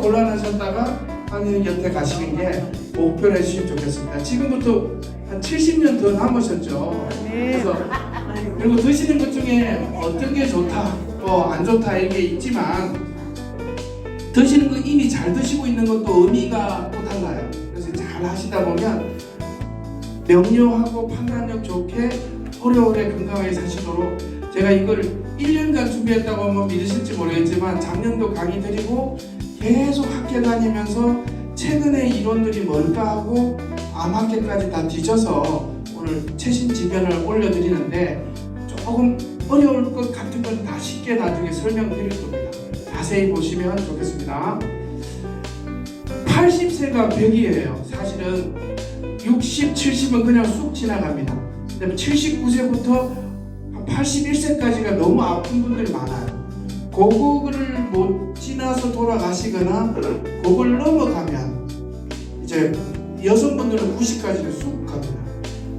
곤란하셨다가 하나님 곁에 가시는 게 목표를 해주시면 좋겠습니다. 지금부터 한 70년 더 남으셨죠. 그래서 그리고 드시는 것 중에 어떤 게 좋다, 안 좋다 이게 있지만 드시는 거 이미 잘 드시고 있는 것도 의미가 또 달라요. 그래서 잘 하시다 보면 명료하고 판단력 좋게 오래오래 건강하게 사시도록 제가 이걸 1년간 준비했다고 하면 믿으실지 모르겠지만 작년도 강의 드리고 계속 학교 다니면서 최근에 이론들이 뭘까 하고 암학계까지 다 뒤져서 오늘 최신 지변을 올려드리는데 조금 어려울 것 같은 건 다 쉽게 나중에 설명드릴 겁니다. 자세히 보시면 좋겠습니다. 80세가 100이에요. 사실은 60, 70은 그냥 쑥 지나갑니다. 그다음에 79세부터 81세까지가 너무 아픈 분들이 많아요. 그거를 못 지나서 돌아가시거나 그걸 넘어가면 이제 여성분들은 90까지는 쑥 갑니다.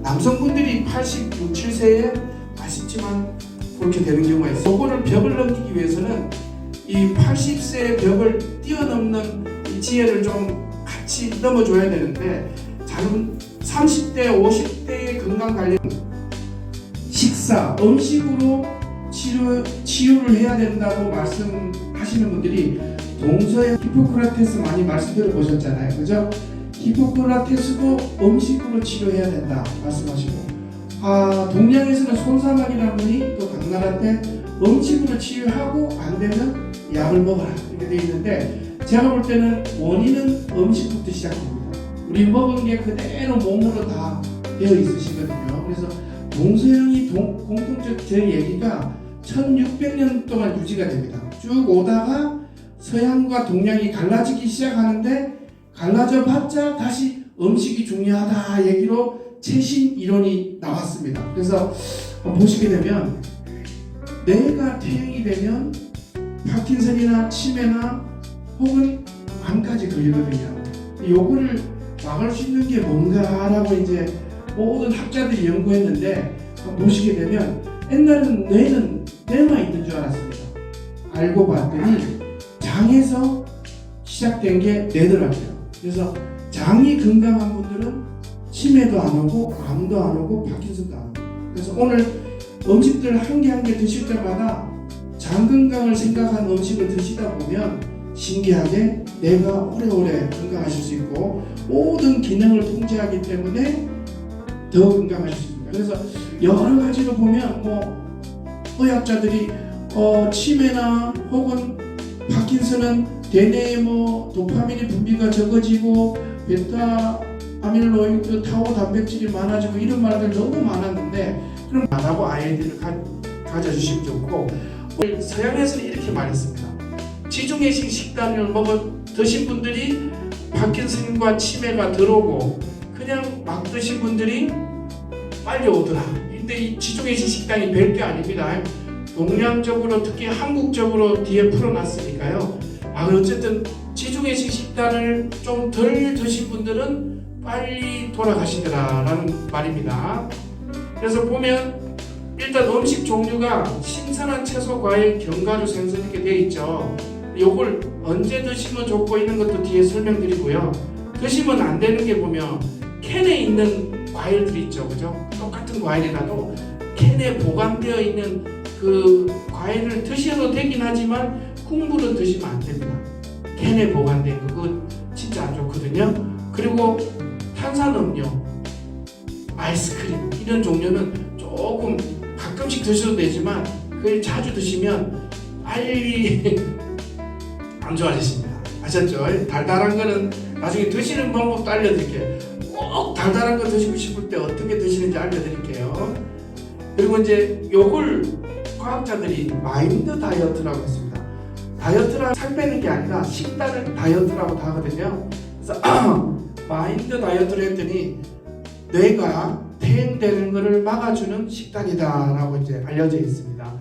남성분들이 86, 7세에 아쉽지만 그렇게 되는 경우가 있어요. 그거를 벽을 넘기기 위해서는 이 80세의 벽을 뛰어넘는 이 지혜를 좀 같이 넘어줘야 되는데 30대, 50대의 건강 관련 식사, 음식으로 치유를 해야 된다고 말씀하시는 분들이 동서양 히포크라테스 많이 말씀 들어보셨잖아요. 그죠? 히포크라테스도 음식으로 치료해야 된다 말씀하시고 동양에서는 손사막이라는 분이 또 당나라한테 음식으로 치유하고 안 되면 약을 먹어라 이렇게 되어 있는데 제가 볼 때는 원인은 음식부터 시작합니다. 우리 먹은 게 그대로 몸으로 다 되어 있으시거든요. 그래서 동서양이 공통적 제 얘기가 1600년 동안 유지가 됩니다. 쭉 오다가 서양과 동양이 갈라지기 시작하는데 갈라져 봤자 다시 음식이 중요하다 얘기로 최신 이론이 나왔습니다. 그래서 보시게 되면 뇌가 퇴행이 되면 파킨슨이나 치매나 혹은 암까지 걸리거든요. 요거를 막을 수 있는 게 뭔가라고 이제 모든 학자들이 연구했는데 보시게 되면 옛날에는 뇌는 뇌만 있는 줄 알았습니다. 알고 봤더니 장에서 시작된 게 뇌더라고요. 그래서 장이 건강한 분들은 치매도 안 오고 암도 안 오고 파킨슨도 안 오고 그래서 오늘 음식들 한 개 한 개 드실 때마다 장 건강을 생각한 음식을 드시다 보면 신기하게 뇌가 오래오래 건강하실 수 있고 모든 기능을 통제하기 때문에 더 건강하실 수 있습니다. 그래서 여러 가지로 보면 의학자들이 치매나 혹은 파킨슨은 대뇌에 도파민이 분비가 적어지고 베타 아밀로이드, 타우 단백질이 많아지고 이런 말들 너무 많았는데 그럼 나라고 아이들을 가져주시면 좋고 서양에서는 이렇게 말했습니다. 지중해식 식단을 드신 분들이 파킨슨과 치매가 들어오고 그냥 막 드신 분들이 빨리 오더라. 근데 이 지중해식 식단이 별게 아닙니다. 동양적으로 특히 한국적으로 뒤에 풀어놨으니까요. 어쨌든 지중해식 식단을 좀 덜 드신 분들은 빨리 돌아가시더라라는 말입니다. 그래서 보면 일단 음식 종류가 신선한 채소, 과일, 견과류, 생선 이렇게 되어 있죠. 요걸 언제 드시면 좋고 있는 것도 뒤에 설명드리고요. 드시면 안 되는 게 보면 캔에 있는 과일들이 있죠. 그죠? 똑같은 과일이라도 캔에 보관되어 있는 그 과일을 드셔도 되긴 하지만 국물은 드시면 안 됩니다. 캔에 보관된 거 그거 진짜 안 좋거든요. 그리고 탄산음료, 아이스크림 이런 종류는 조금 가끔씩 드셔도 되지만 그걸 자주 드시면 빨리 안 좋아지십니다. 아셨죠? 달달한 거는 나중에 드시는 방법도 알려드릴게요. 꼭 달달한 거 드시고 싶을 때 어떻게 드시는지 알려드릴게요. 그리고 이제 요걸 과학자들이 마인드 다이어트라고 했습니다. 다이어트라 살 빼는 게 아니라 식단을 다이어트라고 하거든요. 그래서 마인드 다이어트를 했더니 뇌가 퇴행되는 것을 막아주는 식단이다라고 이제 알려져 있습니다.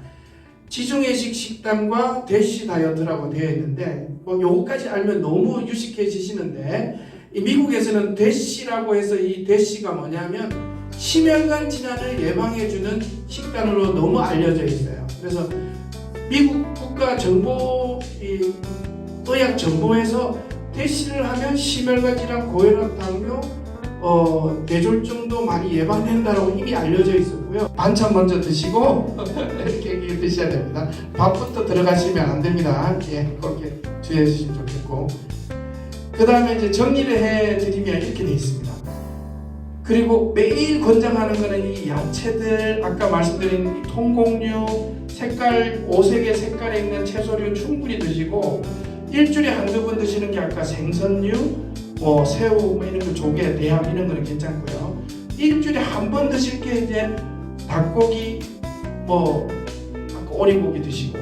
지중해식 식단과 대시 다이어트라고 되어 있는데 요거까지 알면 너무 유식해지시는데 이 미국에서는 대시라고 해서 이 대시가 뭐냐면 심혈관 질환을 예방해주는 식단으로 너무 알려져 있어요. 그래서 미국 국가 정보 의학 정보에서 대시를 하면 심혈관 질환, 고혈압, 당뇨, 뇌졸중도 많이 예방된다고 이미 알려져 있었고요. 반찬 먼저 드시고 이렇게 드셔야 됩니다. 밥부터 들어가시면 안 됩니다. 예, 그렇게 주의해 주시면 좋겠고, 그 다음에 이제 정리를 해드리면 이렇게 돼 있습니다. 그리고 매일 권장하는 거는 이 야채들, 아까 말씀드린 통곡류, 색깔, 5색의 색깔에 있는 채소류 충분히 드시고, 일주일에 한두 번 드시는 게 아까 생선류, 새우, 이런 거, 조개, 대합 이런 거는 괜찮고요. 일주일에 한 번 드실 게 이제 닭고기, 아까 오리고기 드시고,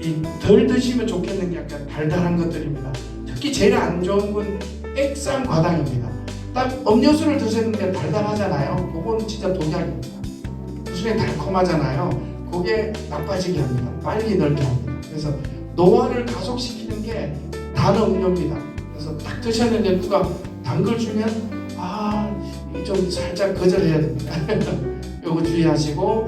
이 덜 드시면 좋겠는 게 약간 달달한 것들입니다. 특히 제일 안 좋은 건 액상 과당입니다. 딱 음료수를 드셨는데 달달하잖아요. 그건 진짜 독약입니다. 수준이 달콤하잖아요. 그게 나빠지게 합니다. 빨리 늙게 합니다. 그래서 노화를 가속시키는 게 단 음료입니다. 그래서 딱 드셨는데 누가 단 걸 주면 좀 살짝 거절해야 됩니다. 요거 주의하시고,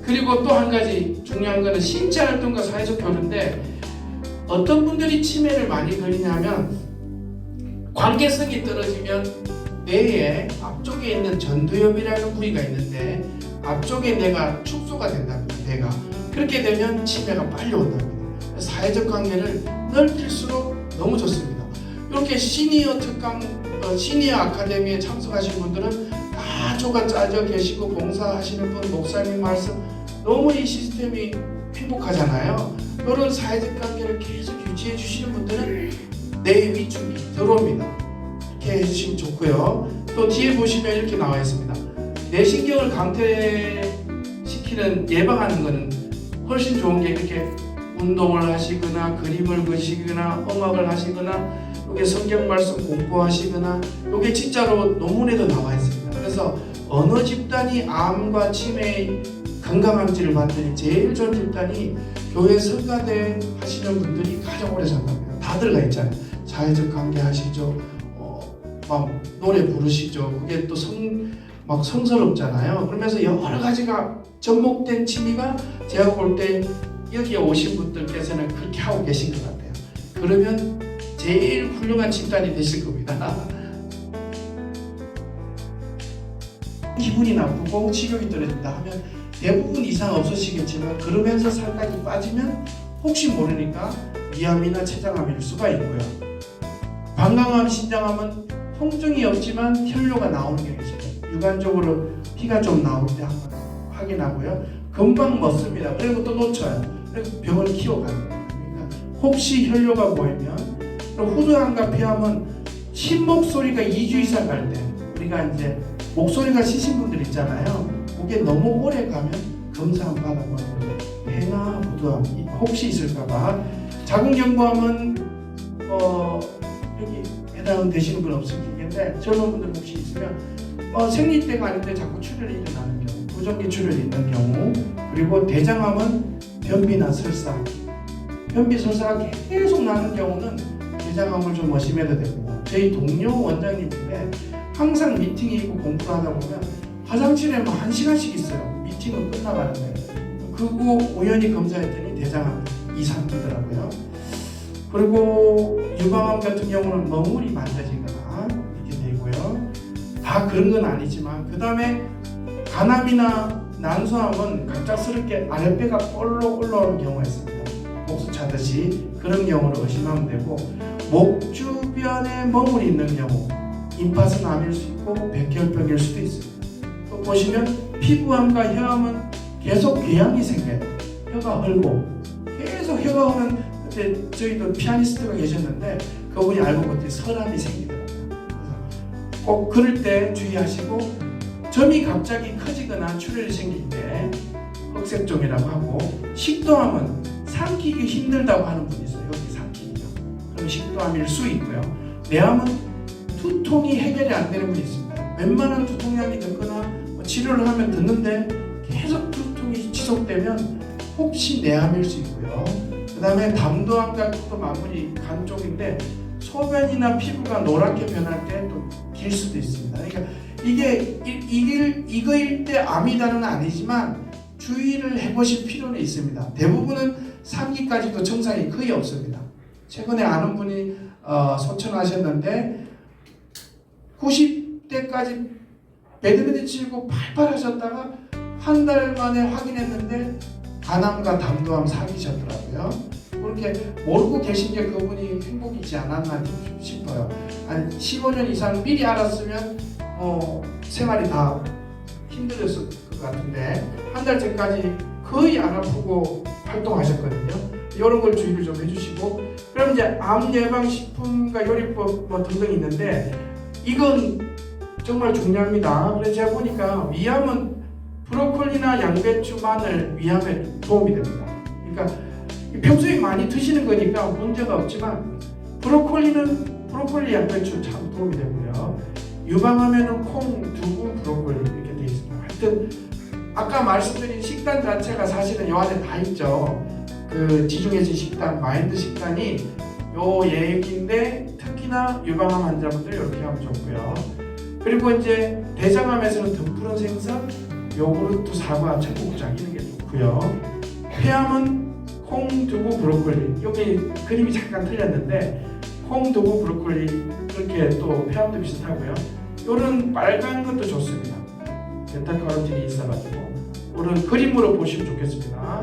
그리고 또 한 가지 중요한 거는 신체 활동과 사회적 교류인데, 어떤 분들이 치매를 많이 걸리냐면 관계성이 떨어지면 뇌의 앞쪽에 있는 전두엽이라는 부위가 있는데 앞쪽에 뇌가 축소가 된답니다. 뇌가 그렇게 되면 치매가 빨리 온답니다. 사회적 관계를 넓힐수록 너무 좋습니다. 이렇게 시니어 특강, 시니어 아카데미에 참석하신 분들은 다 조가 짜져 계시고 봉사하시는 분, 목사님 말씀, 너무 이 시스템이 행복하잖아요. 이런 사회적 관계를 계속 유지해 주시는 분들은 뇌 위축이 들어옵니다. 이렇게 해주시면 좋고요. 또 뒤에 보시면 이렇게 나와 있습니다. 뇌신경을 강퇴시키는, 예방하는 것은 훨씬 좋은 게, 이렇게 운동을 하시거나 그림을 그리시거나 음악을 하시거나 이게 성경 말씀 공부하시거나, 이게 진짜로 논문에도 나와 있습니다. 그래서 어느 집단이 암과 치매의 건강함지를 봤더니 제일 좋은 집단이 교회 성가대 하시는 분들이 가장 오래 산답니다. 다 들어가 있잖아요. 사회적 관계 하시죠, 막 노래 부르시죠. 그게 또 성스럽잖아요. 그러면서 여러 가지가 접목된 취미가, 제가 볼 때 여기에 오신 분들께서는 그렇게 하고 계신 것 같아요. 그러면 제일 훌륭한 집단이 되실 겁니다. 기분이 나쁘고 식욕이 떨어진다 하면 대부분 이상 없으시겠지만, 그러면서 살까지 빠지면 혹시 모르니까 위암이나 췌장암일 수가 있고요. 방광암, 신장암은 통증이 없지만 혈뇨가 나오는 경우가 있습니다. 유관적으로 피가 좀 나올 때 한번 확인하고요. 금방 먹습니다. 그리고 또 놓쳐요. 그리고 병을 키워갑니다. 그러니까 혹시 혈뇨가 보이면, 후두암과 폐암은 신목소리가 2주 이상 갈 때, 우리가 이제 목소리가 시신 분들 있잖아요. 그게 너무 오래 가면 검사 한번 받아보는 거죠. 폐나 후두암 혹시 있을까봐. 자궁경부암은 여기 해당되시는 분 없을 텐데, 젊은 분들 혹시 있으면 생리 때가 아닌데 자꾸 출혈이 일어나는 경우, 부정기 출혈이 있는 경우, 그리고 대장암은 변비나 설사, 변비 설사가 계속 나는 경우는 대장암을 좀 의심해도 됩니다. 저희 동료 원장님인데 항상 미팅이 있고 공부를 하다 보면 화장실에 막 1시간씩 있어요. 미팅은 끝나가는데. 그거 우연히 검사했더니 대장암 이상이더라고요. 그리고 유방암 같은 경우는 멍울이 만져지거나 이렇게 되고요. 다 그런 건 아니지만, 그 다음에 간암이나 난소암은 갑작스럽게 아랫배가 볼록 올라오는 경우가 있습니다. 목수 차듯이. 그런 경우를 의심하면 되고, 목 주변에 멍울이 있는 경우 임파선암일 수 있고 백혈병일 수도 있습니다. 또 보시면 피부암과 혀암은 계속 궤양이 생겨요. 혀가 헐고 계속 혀가 흐는, 그때 저희도 피아니스트가 계셨는데 그분이 알고 보니 설암이 생기더라고요. 그래서 꼭 그럴 때 주의하시고, 점이 갑자기 커지거나 출혈이 생길 때 흑색종이라고 하고, 식도암은 삼키기 힘들다고 하는 분이 있어요. 여기 삼키기가. 그럼 식도암일 수 있고요. 뇌암은 두통이 해결이 안 되는 분이 있습니다. 웬만한 두통약이 듣거나 치료를 하면 듣는데 계속 두통이 지속되면 혹시 뇌암일 수 있고요. 그 다음에 담도암과 또 마무리 간 쪽인데, 소변이나 피부가 노랗게 변할 때 또 길 수도 있습니다. 그러니까 이게 이거일 때 암이다는 아니지만 주의를 해보실 필요는 있습니다. 대부분은 3기까지도 증상이 거의 없습니다. 최근에 아는 분이 소천하셨는데 90대까지 배드민턴 치고 팔팔 하셨다가 한 달 만에 확인했는데 간암과 담도암 사귀셨더라고요. 그렇게 모르고 계신 게 그분이 행복이지 않았나 싶어요. 한 15년 이상 미리 알았으면 생활이 다 힘들었을 것 같은데 한 달 전까지 거의 안 아프고 활동하셨거든요. 이런 걸 주의를 좀 해주시고, 그럼 이제 암 예방 식품과 요리법 뭐 등등 있는데 이건 정말 중요합니다. 그래서 제가 보니까 위암은 브로콜리나 양배추, 마늘 위암에 도움이 됩니다. 그러니까 평소에 많이 드시는 거니까 문제가 없지만 브로콜리, 양배추 참 도움이 되고요. 유방암에는 콩, 두부, 브로콜리 이렇게 되어 있습니다. 하여튼 아까 말씀드린 식단 자체가 사실은 요 안에 다 있죠. 그 지중해식 식단, 마인드 식단이 요 얘기인데 특히나 유방암 환자분들 이렇게 하면 좋고요. 그리고 이제 대장암에서는 등푸른 생선, 요구르트, 사과, 청국장 이런 게 좋고요. 폐암은 콩, 두부, 브로콜리. 여기 그림이 잠깐 틀렸는데 콩, 두부, 브로콜리 이렇게 또 폐암도 비슷하고요. 요런 빨간 것도 좋습니다. 베타카로틴이 있어가지고 오른 그림으로 보시면 좋겠습니다.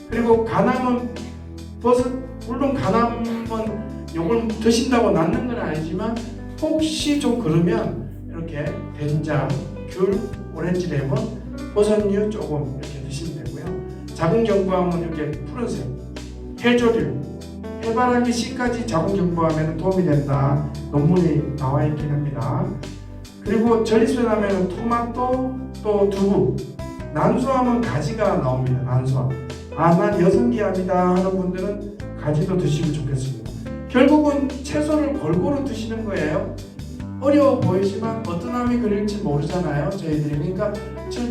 그리고 간암은 물론 간암은 요걸 드신다고 낫는 건 아니지만 혹시 좀 그러면 이렇게 된장, 귤, 오렌지 레몬, 버섯류 조금 이렇게 드시면 되고요. 자궁경부암은 이렇게 푸른색, 해조류, 해바라기 씨까지 자궁경부암에는 도움이 된다 논문이 나와 있긴 합니다. 그리고 전립선암에는 토마토, 또 두부, 난소암은 가지가 나옵니다. 난소암. 난 여성기암이다 하는 분들은 가지도 드시면 좋겠습니다. 결국은 채소를 골고루 드시는 거예요. 어려워 보이지만 어떤 암이 걸릴지 모르잖아요, 저희들이. 그러니까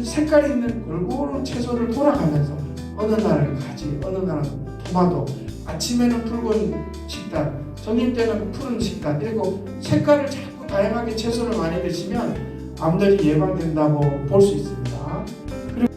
색깔 있는 골고루 채소를 돌아가면서 어느 날은 가지, 어느 날은 토마토, 아침에는 붉은 식단, 저녁 때는 푸른 식단, 그리고 색깔을 자꾸 다양하게 채소를 많이 드시면 암들이 예방된다고 볼 수 있습니다. 그리고